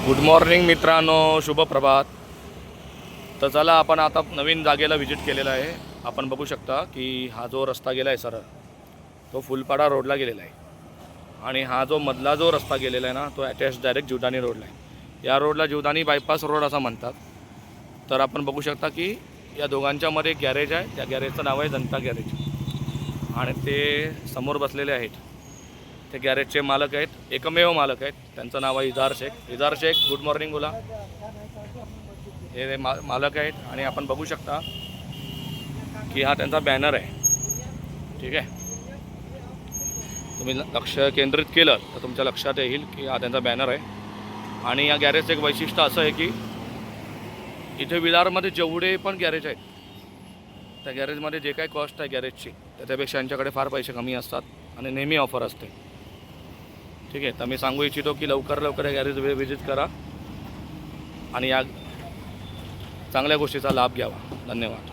Good morning मित्रांनो, शुभ प्रभात. तर चला आपण आता नवीन जागेला व्हिजिट केलेला आहे. आपण बघू शकता की हा जो रस्ता गेला आहे सरळ तो फुलपाडा रोडला गेलेला आहे आणि हा जो मधला जो रस्ता गेलेला आहे ना तो अटॅच डायरेक्ट जीवदानी रोडला आहे. या रोडला जीवदानी बायपास रोड असं म्हणतात. तर आपण बघू शकता की या दोघांच्यामध्ये एक गॅरेज आहे. त्या गॅरेजचं नाव आहे जनता गॅरेज आणि ते समोर बसलेले आहेत ते गॅरेजचे मालक आहेत, एकमेव मालक आहेत. त्यांचं नाव आहे इजार शेख. इजार शेख, गुड मॉर्निंग बोला. हे मालक आहेत आणि आपण बघू शकता की हा त्यांचा बॅनर आहे. ठीक आहे, तुम्ही लक्ष केंद्रित केलं तर तुमच्या लक्षात येईल की हा त्यांचा बॅनर आहे. आणि या गॅरेजचं एक वैशिष्ट्य असं आहे की इथे विरारमध्ये जेवढे पण गॅरेज आहेत त्या गॅरेजमध्ये जे काही कॉस्ट आहे गॅरेजची त्याच्यापेक्षा यांच्याकडे फार पैसे कमी असतात आणि नेहमी ऑफर असते. ठीक आहे, तर मी सांगू इच्छितो की लवकर या गॅरेज व्हिजिट करा आणि या चांगल्या गोष्टीचा लाभ घ्यावा. धन्यवाद.